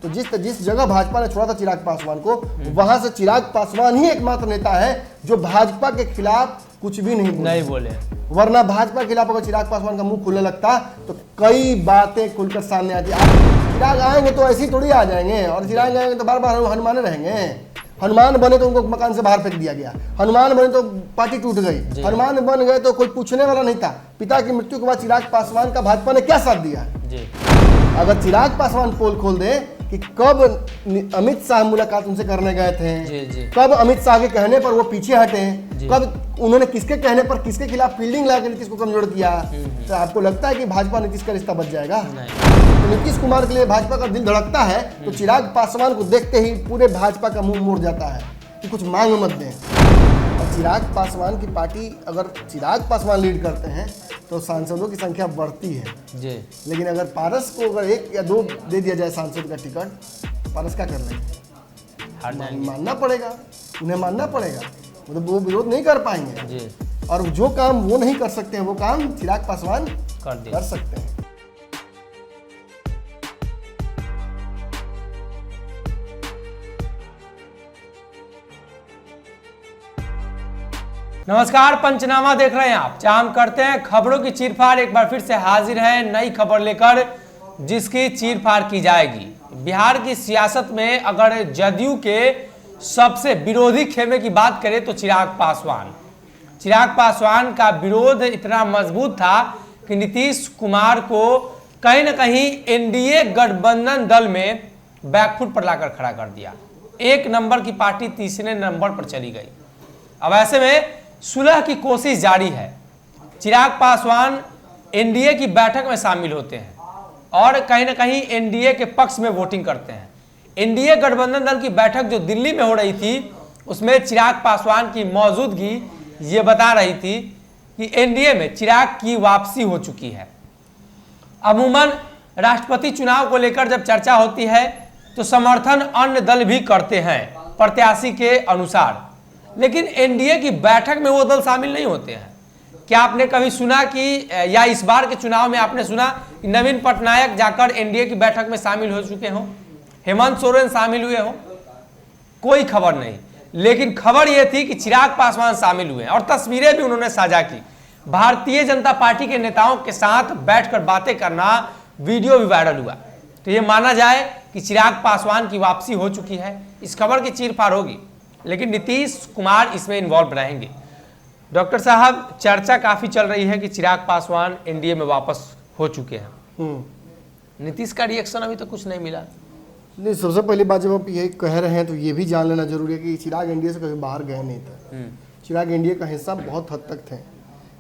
तो जिस जगह भाजपा ने छोड़ा था चिराग पासवान को, वहां से चिराग पासवान ही एकमात्र नेता है जो भाजपा के खिलाफ कुछ भी नहीं बोले। वरना भाजपा के खिलाफ अगर चिराग पासवान का मुंह खुलने लगता तो कई बातें खुलकर सामने आती। चिराग आएंगे तो ऐसे ही थोड़ी आ जाएंगे, और चिराग आएंगे तो बार बार हनुमान रहेंगे। हनुमान बने तो उनको मकान से बाहर फेंक दिया गया, हनुमान बने तो पार्टी टूट गई, हनुमान बन गए तो कोई पूछने वाला नहीं था। पिता की मृत्यु के बाद चिराग पासवान का भाजपा ने क्या साथ दिया? अगर चिराग पासवान पोल खोल दे कि कब अमित शाह मुलाकात उनसे करने गए थे, कब अमित शाह के कहने पर वो पीछे हटे, कब उन्होंने किसके कहने पर किसके खिलाफ फील्डिंग लाकर नीतीश को कमजोर किया, तो आपको लगता है कि भाजपा नीतीश का रिश्ता बच जाएगा? तो नीतीश कुमार के लिए भाजपा का दिल धड़कता है तो चिराग पासवान को देखते ही पूरे भाजपा का मुंह मोड़ जाता है कि कुछ मांग मत दें। और चिराग पासवान की पार्टी, अगर चिराग पासवान लीड करते हैं तो सांसदों की संख्या बढ़ती है जी। लेकिन अगर पारस को अगर 1 या 2 दे दिया जाए सांसद का टिकट, पारस क्या कर लेंगे? मानना पड़ेगा, उन्हें मानना पड़ेगा, मतलब वो विरोध नहीं कर पाएंगे जी। और जो काम वो नहीं कर सकते हैं वो काम चिराग पासवान कर सकते हैं। नमस्कार, पंचनामा देख रहे हैं आप, जहां हम करते हैं खबरों की चीरफाड़। एक बार फिर से हाजिर है नई खबर लेकर जिसकी चीरफाड़ की जाएगी। बिहार की सियासत में अगर जदयू के सबसे विरोधी खेमे की बात करें तो चिराग पासवान का विरोध इतना मजबूत था कि नीतीश कुमार को कहीं ना कहीं एनडीए गठबंधन दल में बैकफुट पर लाकर खड़ा कर दिया। 1 नंबर की पार्टी तीसरे नंबर पर चली गई। अब ऐसे में सुलह की कोशिश जारी है। चिराग पासवान एनडीए की बैठक में शामिल होते हैं और कहीं ना कहीं एनडीए के पक्ष में वोटिंग करते हैं। एनडीए गठबंधन दल की बैठक जो दिल्ली में हो रही थी, उसमें चिराग पासवान की मौजूदगी ये बता रही थी कि एनडीए में चिराग की वापसी हो चुकी है। अमूमन राष्ट्रपति चुनाव को लेकर जब चर्चा होती है तो समर्थन अन्य दल भी करते हैं प्रत्याशी के अनुसार, लेकिन एनडीए की बैठक में वो दल शामिल नहीं होते हैं। क्या आपने कभी सुना कि, या इस बार के चुनाव में आपने सुना कि नवीन पटनायक जाकर एनडीए की बैठक में शामिल हो चुके हों, हेमंत सोरेन शामिल हुए हों? कोई खबर नहीं। लेकिन खबर यह थी कि चिराग पासवान शामिल हुए और तस्वीरें भी उन्होंने साझा की। भारतीय जनता पार्टी के नेताओं के साथ बैठकर बातें करना, वीडियो भी वायरल हुआ। तो ये माना जाए कि चिराग पासवान की वापसी हो चुकी है। इस खबर की चीरफाड़ होगी, लेकिन नीतीश कुमार इसमें इन्वॉल्व रहेंगे। डॉक्टर साहब, चर्चा काफी चल रही है कि चिराग पासवान एनडीए में वापस हो चुके हैं। नीतीश का रिएक्शन अभी तो कुछ नहीं मिला। नहीं, सबसे पहली बात जब आप ये कह रहे हैं तो ये भी जान लेना जरूरी है कि चिराग एनडीए से कभी बाहर गए नहीं थे। चिराग एनडीए का हिस्सा बहुत हद तक थे।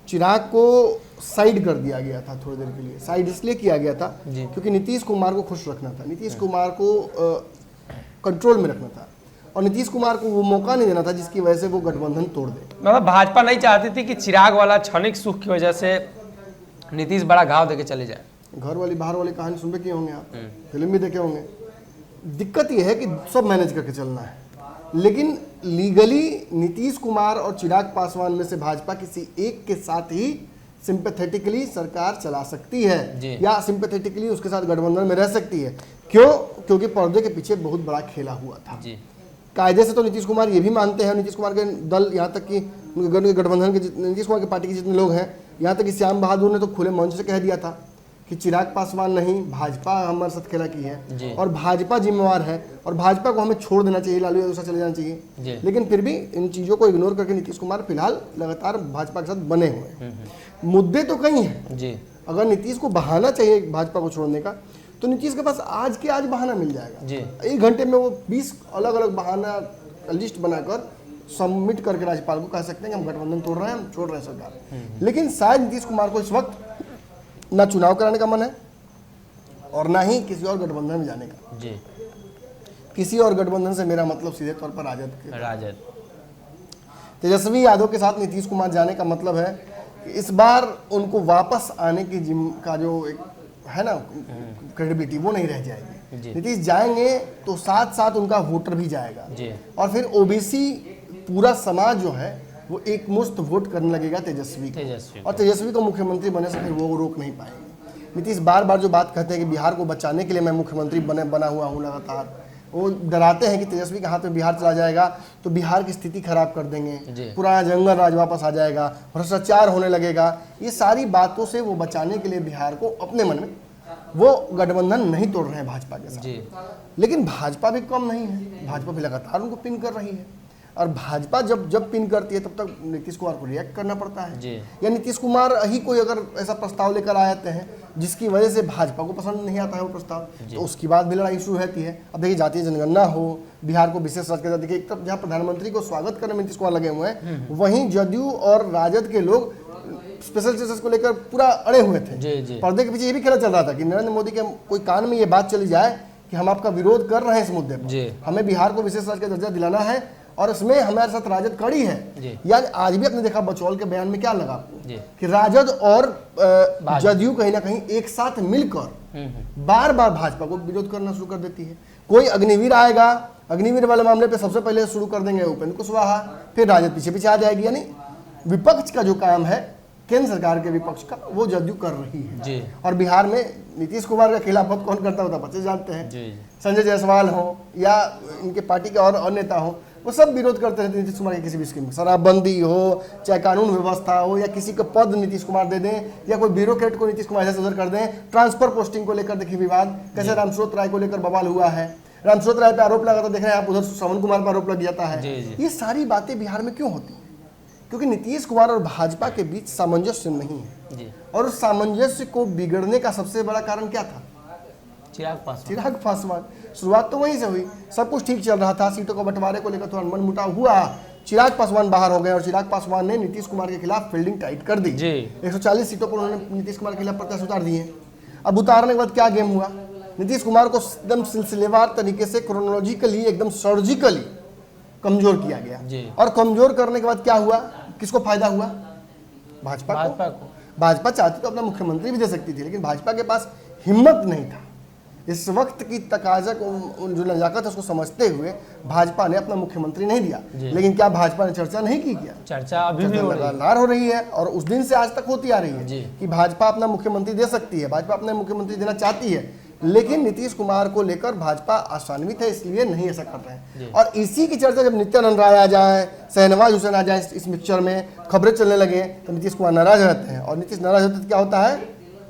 चिराग को साइड कर दिया गया था थोड़ी देर के लिए। साइड इसलिए किया गया था क्योंकि नीतीश कुमार को खुश रखना था, नीतीश कुमार को कंट्रोल में रखना था, और नीतीश कुमार को वो मौका नहीं देना था जिसकी वजह से वो गठबंधन तोड़ दे। मतलब भाजपा नहीं चाहती थी कि चिराग वाला क्षणिक सुख की वजह से नीतीश बड़ा घाव देके चले जाए। घर वाली बाहर वाली कहानी सुन के किए होंगे आप, फिल्म भी देखे होंगे। दिक्कत ये है कि सब मैनेज करके चलना है, लेकिन लीगली नीतीश कुमार और चिराग पासवान में से भाजपा किसी एक के साथ ही सिंपैथेटिकली सरकार चला सकती है या सिंपैथेटिकली उसके साथ गठबंधन में रह सकती है। क्यों? क्योंकि पर्दे के पीछे बहुत बड़ा खेला हुआ था। कायदे से तो नीतीश कुमार ये भी मानते हैं, नीतीश कुमार के दल, यहाँ तक कि उनके गठबंधन के नीतीश कुमार की पार्टी के जितने लोग हैं, यहाँ तक कि श्याम बहादुर ने तो खुले मंच से कह दिया था कि चिराग पासवान नहीं, भाजपा हमारे साथ खेला की है और भाजपा जिम्मेवार है और भाजपा को हमें छोड़ देना चाहिए, लालू यादव चले जाना चाहिए। लेकिन फिर भी इन चीज़ों को इग्नोर करके नीतीश कुमार फिलहाल लगातार भाजपा के साथ बने हुए हैं। मुद्दे तो कई हैं। अगर नीतीश को बहाना चाहिए भाजपा को छोड़ने का तो नीतीश के पास आज के आज बहाना मिल जाएगा। 1 घंटे में वो 20 अलग अलग बहाना लिस्ट बनाकर सबमिट करके राज्यपाल को कह सकते हैं कि हम गठबंधन तोड़ रहे हैं, हम छोड़ रहे हैं सरकार। लेकिन शायद नीतीश कुमार को इस वक्त ना चुनाव कराने का मन है और ना ही किसी और गठबंधन में जाने का। किसी और गठबंधन से मेरा मतलब सीधे तौर पर राजद तेजस्वी यादव के साथ नीतीश कुमार जाने का मतलब है कि इस बार उनको वापस आने की का जो एक है ना क्रेडिबिलिटी, वो नहीं रह जाएगी। नीतीश जाएंगे तो साथ साथ उनका वोटर भी जाएगा और फिर ओबीसी पूरा समाज जो है वो एक मुश्त वोट करने लगेगा तेजस्वी को, और तेजस्वी को मुख्यमंत्री बनने से फिर वो रोक नहीं पाएंगे। नीतीश बार बार जो बात कहते हैं कि बिहार को बचाने के लिए मैं मुख्यमंत्री बना हुआ हूँ लगातार, वो डराते हैं कि तेजस्वी के हाथ में बिहार चला जाएगा तो बिहार की स्थिति खराब कर देंगे, पुराना जंगल राज वापस आ जाएगा, भ्रष्टाचार होने लगेगा। ये सारी बातों से वो बचाने के लिए बिहार को अपने मन में वो गठबंधन नहीं तोड़ रहे हैं भाजपा के साथ। लेकिन भाजपा भी कम नहीं है, भाजपा भी लगातार उनको पिन कर रही है, और भाजपा जब पिन करती है तब तक नीतीश कुमार को रिएक्ट करना पड़ता है। या नीतीश कुमार ही कोई अगर ऐसा प्रस्ताव लेकर आते हैं जिसकी वजह से भाजपा को पसंद नहीं आता है वो प्रस्ताव, तो उसकी बाद भी लड़ाई शुरू रहती है। अब देखिए जातीय जनगणना हो, बिहार को विशेष राज्य का दर्जा, देखिए एक तरफ जहाँ प्रधानमंत्री को स्वागत करने में नीतीश कुमार लगे हुए हैं, वहीं जदयू और राजद के लोग स्पेशल स्टेटस को लेकर पूरा अड़े हुए थे। पर्दे के पीछे ये भी खेला चल रहा था कि नरेंद्र मोदी के कोई कान में ये बात चली जाए कि हम आपका विरोध कर रहे हैं इस मुद्दे पर, हमें बिहार को विशेष राज्य का दर्जा दिलाना है और इसमें हमारे साथ राजद कड़ी है। यानी आज भी आपने देखा बचौल के बयान में क्या लगा आपको कि राजद और जदयू कहीं ना कहीं एक साथ मिलकर बार बार भाजपा को विरोध करना शुरू कर देती है। कोई अग्निवीर आएगा, अग्निवीर वाले मामले पे सबसे पहले शुरू कर देंगे उपेंद्र कुशवाहा, फिर राजद पीछे पीछे आ जाएगी। यानी विपक्ष का जो काम है केंद्र सरकार के विपक्ष का, वो जदयू कर रही है। और बिहार में नीतीश कुमार का खिलाफत कौन करता होता बच्चे जानते हैं, संजय जायसवाल हो या इनके पार्टी के और नेता हो, वो सब विरोध करते रहते हैं नीतीश कुमार की किसी भी स्कीम में। शराबबंदी हो, चाहे कानून व्यवस्था हो, या किसी का पद नीतीश कुमार दे दें, या कोई ब्यूरोक्रेट को नीतीश कुमार ऐसे उधर कर दें। ट्रांसफर पोस्टिंग को लेकर देखिए विवाद, कैसे रामसूरत राय को लेकर बवाल हुआ है, रामसूरत राय पे आरोप लगा था, देख रहे हैं आप, उधर श्रवण कुमार पर आरोप लग जाता है। ये सारी बातें बिहार में क्यों होती है? क्योंकि नीतीश कुमार और भाजपा के बीच सामंजस्य नहीं है, और उस सामंजस्य को बिगड़ने का सबसे बड़ा कारण क्या था? चिराग पासवान। शुरुआत तो वहीं से हुई, सब कुछ ठीक चल रहा था, सीटों को बंटवारे को लेकर थोड़ा मनमुटाव हुआ, चिराग पासवान बाहर हो गए और चिराग पासवान ने नीतीश कुमार के खिलाफ फील्डिंग टाइट कर दी। 140 सीटों पर उन्होंने नीतीश कुमार के खिलाफ प्रत्याशी उतार दिए। अब उतारने के बाद क्या गेम हुआ? नीतीश कुमार को एकदम सिलसिलेवार तरीके से, क्रोनोलॉजिकली, एकदम सर्जिकली कमजोर किया गया। और कमजोर करने के बाद क्या हुआ? किसको फायदा हुआ? भाजपा को। भाजपा चाहती तो अपना मुख्यमंत्री भी दे सकती थी, लेकिन भाजपा के पास हिम्मत नहीं था। इस वक्त की तकाजा को, जो नजाकत है, उसको समझते हुए भाजपा ने अपना मुख्यमंत्री नहीं दिया। लेकिन क्या भाजपा ने चर्चा नहीं की? क्या चर्चा अभी भी लगातार हो रही है, और उस दिन से आज तक होती आ रही है कि भाजपा अपना मुख्यमंत्री दे सकती है, भाजपा अपना मुख्यमंत्री देना चाहती है, लेकिन नीतीश कुमार को लेकर भाजपा आशान्वित है, इसलिए नहीं ऐसा कर रहे हैं। और इसी की चर्चा जब नित्यानंद राय आ जाए, शहनवाज हुसैन आ जाए, इस मिक्सचर में खबरें चलने लगे, तो नीतीश कुमार नाराज रहते हैं। और नीतीश नाराज होते तो क्या होता है?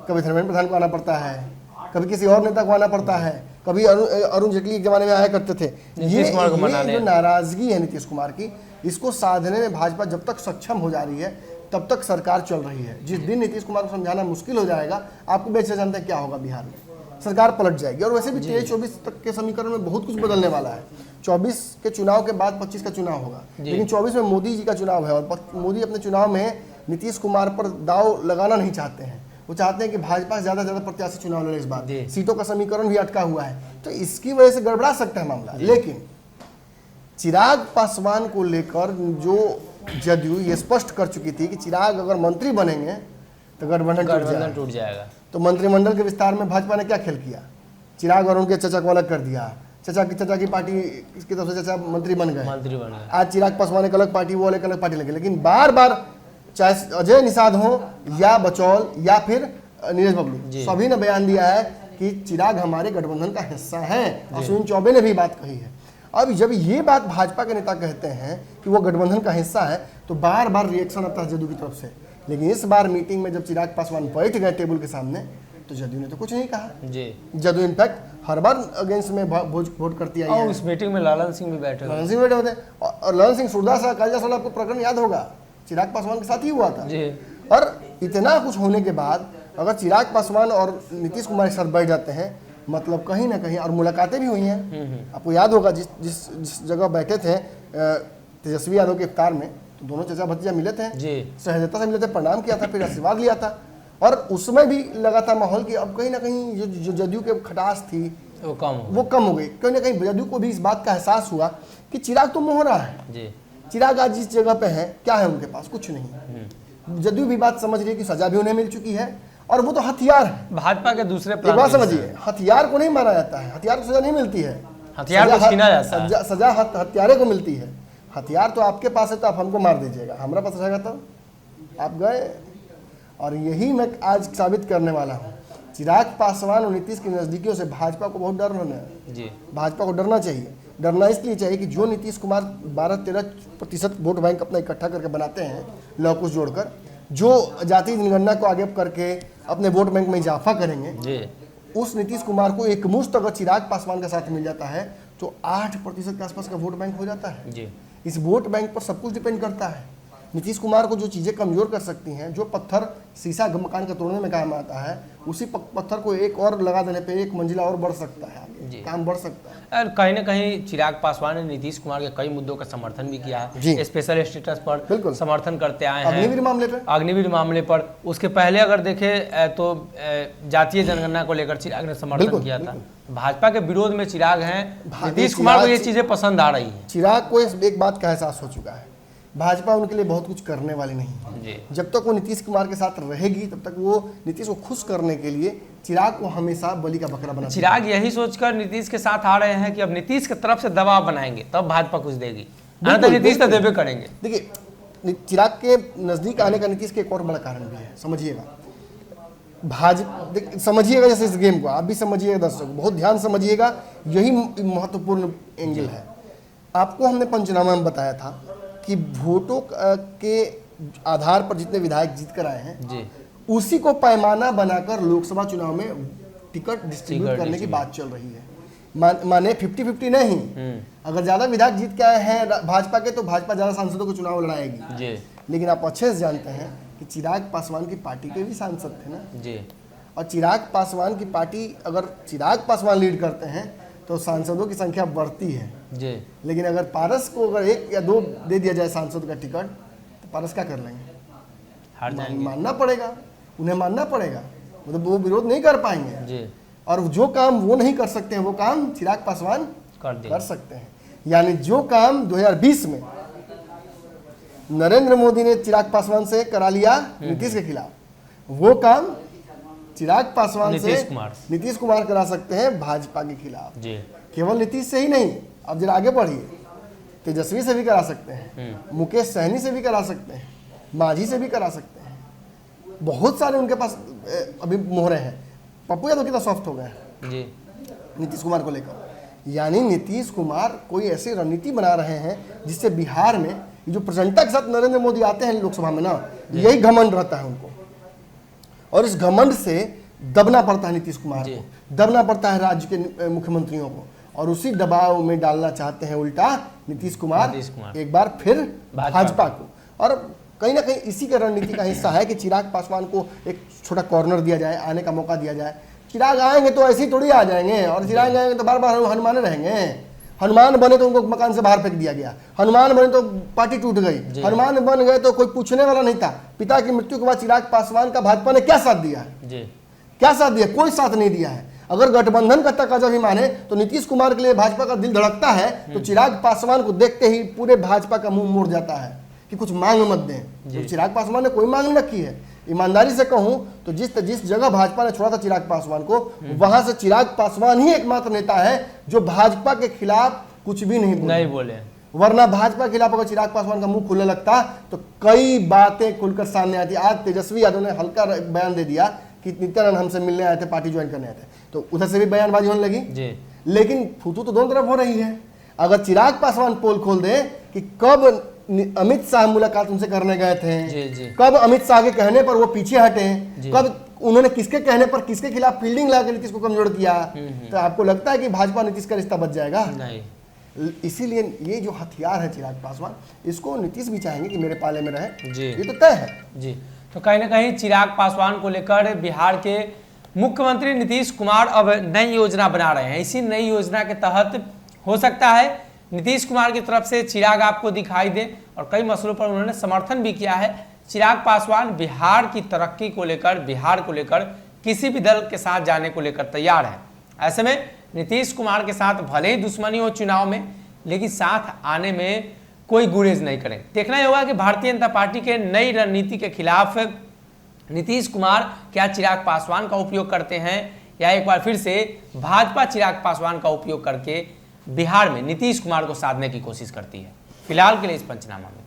कभी धर्मेंद्र प्रधान को आना पड़ता है, कभी किसी और नेता को आना पड़ता है, कभी अरुण जेटली एक जमाने में आया करते थे। ये जो नाराजगी है नीतीश कुमार की, इसको साधने में भाजपा जब तक सक्षम हो जा रही है तब तक सरकार चल रही है। जिस दिन नीतीश कुमार को समझाना मुश्किल हो जाएगा, आपको बेच जानते हैं क्या होगा, बिहार में सरकार पलट जाएगी। और वैसे भी 23-24 तक के समीकरण में बहुत कुछ बदलने वाला है। 24 के चुनाव के बाद 25 का चुनाव होगा, लेकिन 24 में मोदी जी का चुनाव है, और मोदी अपने चुनाव में नीतीश कुमार पर दाव लगाना नहीं चाहते हैं। वो चाहते हैं कि भाजपा से ज़्यादा प्रत्याशी चुनाव लड़े। इस बार सीटों का समीकरण भी अटका हुआ है, तो इसकी वजह से गड़बड़ा सकता है मामला। लेकिन चिराग पासवान को लेकर जो जदयू ये स्पष्ट कर चुकी थी कि चिराग अगर मंत्री बनेंगे तो गठबंधन टूट जाएगा। तो मंत्रिमंडल के विस्तार में भाजपा ने क्या खेल किया? चिराग और उनके चचा को अलग कर दिया। चचा की पार्टी की तरफ से चचा मंत्री बन गए। आज चिराग पासवान एक अलग पार्टी, वो अलग पार्टी लगे। लेकिन बार बार चाहे अजय निषाद हो या बचौल या फिर नीरज बबलू, सभी ने बयान दिया है कि चिराग हमारे गठबंधन का हिस्सा है। अश्विनी चौबे ने भी बात कही है। अब जब ये बात भाजपा के नेता कहते हैं कि वो गठबंधन का हिस्सा है, तो बार बार रिएक्शन आता है जदयू की तरफ से। लेकिन इस बार मीटिंग में जब चिराग पासवान बैठ गए टेबल के सामने, तो जदयू ने तो कुछ नहीं कहा। जदयू इनफैक्ट हर बार अगेंस्ट में वोट करती आई है। उस मीटिंग में लालन सिंह भी बैठे होते। और लालन सिंह सूरदास कालिदास वाला आपको प्रकरण याद होगा, चिराग पासवान के साथ ही हुआ था। और इतना कुछ होने के बाद अगर चिराग पासवान और नीतीश कुमार एक साथ बैठ जाते हैं, मतलब कहीं ना कहीं, और मुलाकातें भी हुई हैं। आपको याद होगा जिस जगह बैठे थे तेजस्वी यादव के इफ्तार में, तो दोनों चचा भतीजा मिले थे, सहजता से मिले थे, प्रणाम किया था, फिर आशीर्वाद लिया था। और उसमें भी लगा था माहौल कि अब कहीं ना कहीं जो जदयू के खटास थी वो कम हो गई। कहीं ना कहीं जदयू को भी इस बात का एहसास हुआ कि चिराग तो मोहरा है। चिराग आज जिस जगह पे है, क्या है उनके पास? कुछ नहीं। जदयू भी बात समझ रही है कि सजा भी उन्हें मिल चुकी है, और वो तो हथियार है। भाजपा के दूसरे एक बात समझिए, हथियार को नहीं मारा जाता है, हथियार को सजा नहीं मिलती है, हथियार को छीना जाता है। सजा हथियारे को मिलती है। हथियार तो आपके पास है तो आप हमको मार दीजिएगा, हमारा पास रहेगा तो आप गए। और यही मैं आज साबित करने वाला हूँ। चिराग पासवान और नीतीश के नजदीकियों से भाजपा को बहुत डर रहना है। जी भाजपा को डरना चाहिए। डरना इसलिए चाहिए कि जो नीतीश कुमार 12-13% वोट बैंक अपना इकट्ठा करके बनाते हैं, लॉकुश जोड़कर, जो जाति जनगणना को आगे करके अपने वोट बैंक में इजाफा करेंगे, जी उस नीतीश कुमार को एक मुश्त अगर चिराग पासवान का साथ मिल जाता है तो 8% के आसपास का वोट बैंक हो जाता है। जी इस वोट बैंक पर सब कुछ डिपेंड करता है। नीतीश कुमार को जो चीज़ें कमज़ोर कर सकती हैं, जो पत्थर शीशा मकान का तोड़ने में काम आता है, उसी पत्थर को एक और लगा देने पे एक मंजिला और बढ़ सकता है, आगे काम बढ़ सकता है। और कहीं ना कहीं चिराग पासवान ने नीतीश कुमार के कई मुद्दों का समर्थन भी किया है। स्पेशल स्टेटस पर बिल्कुल समर्थन करते आए हैं, अग्निवीर मामले पर। उसके पहले अगर देखें तो जातीय जनगणना को लेकर चिराग ने समर्थन किया था। भाजपा के विरोध में चिराग हैं, नीतीश कुमार को ये चीजें पसंद आ रही है। चिराग को एक बात का एहसास हो चुका है, भाजपा उनके लिए बहुत कुछ करने वाली नहीं है। जब तक वो नीतीश कुमार के साथ रहेगी तब तक वो नीतीश को खुश करने के लिए चिराग को हमेशा बलि का बकरा बना। चिराग यही सोचकर नीतीश के साथ आ रहे हैं कि अब नीतीश की तरफ से दबाव बनाएंगे तब भाजपा कुछ देगी, तो नीतीश तो देवे करेंगे। देखिए, चिराग के नजदीक आने का नीतीश के एक और बड़ा कारण भी है, समझिएगा। समझिएगा जैसे इस गेम को आप भी समझिएगा, दर्शकों बहुत ध्यान समझिएगा, यही महत्वपूर्ण एंगल है। आपको हमने पंचनामा में बताया था कि वोटों के आधार पर जितने विधायक जीत कर आए हैं जी, उसी को पैमाना बनाकर लोकसभा चुनाव में टिकट डिस्ट्रीब्यूट करने की बात चल रही है। माने 50-50 नहीं, अगर ज्यादा विधायक जीत के आए हैं भाजपा के तो भाजपा ज्यादा सांसदों को चुनाव लड़ाएगी जी। लेकिन आप अच्छे से जानते हैं कि चिराग पासवान की पार्टी के भी सांसद थे ना जी, और चिराग पासवान की पार्टी, अगर चिराग पासवान लीड करते हैं तो सांसदों की संख्या बढ़ती है जी। लेकिन अगर पारस को अगर 1 या 2 दे दिया जाए सांसद का टिकट तो पारस क्या कर लेंगे, हार जाएंगे। मानना पड़ेगा, उन्हें मानना पड़ेगा, मतलब वो विरोध नहीं कर पाएंगे जी। और जो काम वो नहीं कर सकते हैं वो काम चिराग पासवान कर सकते हैं। यानी जो काम 2020 में नरेंद्र मोदी ने चिराग पासवान से करा लिया नीतीश के खिलाफ, वो काम चिराग पासवान से नीतीश कुमार करा सकते हैं भाजपा के खिलाफ जी। केवल नीतीश से ही नहीं, अब जरा आगे बढ़िए, तेजस्वी से भी करा सकते हैं, मुकेश सहनी से भी करा सकते हैं, मांझी से भी करा सकते हैं, बहुत सारे उनके पास अभी मोहरे हैं। पप्पू यादव कितना सॉफ्ट हो गए जी नीतीश कुमार को लेकर। यानी नीतीश कुमार कोई ऐसी रणनीति बना रहे हैं जिससे बिहार में जो प्रचंडता के साथ नरेंद्र मोदी आते हैं लोकसभा में ना, यही घमंड रहता है उनको, और इस घमंड से दबना पड़ता है नीतीश कुमार को, दबना पड़ता है राज्य के मुख्यमंत्रियों को, और उसी दबाव में डालना चाहते हैं उल्टा नीतीश कुमार एक बार फिर भाजपा को। और कहीं ना कहीं इसी के रणनीति का हिस्सा है कि चिराग पासवान को एक छोटा कॉर्नर दिया जाए, आने का मौका दिया जाए। चिराग आएंगे तो ऐसे ही थोड़ी आ जाएंगे, और चिराग आएंगे तो बार बार हनुमान रहेंगे। हनुमान बने तो उनको मकान से बाहर फेंक दिया गया, हनुमान बने तो पार्टी टूट गई, हनुमान बन गए तो कोई पूछने वाला नहीं था। पिता की मृत्यु के बाद चिराग पासवान का भाजपा ने क्या साथ दिया है, क्या साथ दिया? कोई साथ नहीं दिया है। अगर गठबंधन का तकाजा भी माने तो नीतीश कुमार के लिए भाजपा का दिल धड़कता है तो चिराग पासवान को देखते ही पूरे भाजपा का मुंह मोड़ जाता है कि कुछ मांग मत दें। तो चिराग पासवान ने कोई मांग नहीं रखी है। ईमानदारी से कहूं तो जिस जगह भाजपा ने छोड़ा था चिराग पासवान को, वहां से चिराग पासवान ही एकमात्र नेता है जो भाजपा के खिलाफ कुछ भी नहीं बोले। वरना भाजपा के खिलाफ अगर चिराग पासवान का मुंह खुलने लगता तो कई बातें खुलकर सामने आती। आज तेजस्वी यादव ने हल्का बयान दे दिया कि नित्यानंद हमसे मिलने आए थे, पार्टी ज्वाइन करने आए थे, तो उधर से भी बयानबाजी होने लगी जी। लेकिन फूतू तो दोनों तरफ हो रही है। अगर चिराग पासवान पोल खोल दे कि कब अमित शाह मुलाकात उनसे करने गए थे, कब अमित शाह के कहने पर वो पीछे हटे, कब उन्होंने किसके कहने पर किसके खिलाफ फील्डिंग लाकर नीतीश को कमजोर किया, तो आपको लगता है कि भाजपा नीतीश का रिश्ता बच जाएगा? नहीं। इसीलिए ये जो हथियार है चिराग पासवान, इसको नीतीश भी चाहेंगे कि मेरे पाले में रहे जी। ये तो तय है जी। तो कहीं ना कहीं चिराग पासवान को लेकर बिहार के मुख्यमंत्री नीतीश कुमार अब नई योजना बना रहे हैं। इसी नई योजना के तहत हो सकता है नीतीश कुमार की तरफ से चिराग आपको दिखाई दे, और कई मसलों पर उन्होंने समर्थन भी किया है। चिराग पासवान बिहार की तरक्की को लेकर, बिहार को लेकर किसी भी दल के साथ जाने को लेकर तैयार है। ऐसे में नीतीश कुमार के साथ भले ही दुश्मनी हो चुनाव में, लेकिन साथ आने में कोई गुरेज नहीं करें। देखना ही होगा कि भारतीय जनता पार्टी के नई रणनीति के खिलाफ नीतीश कुमार क्या चिराग पासवान का उपयोग करते हैं, या एक बार फिर से भाजपा चिराग पासवान का उपयोग करके बिहार में नीतीश कुमार को साधने की कोशिश करती है। फिलहाल के लिए इस पंचनामा में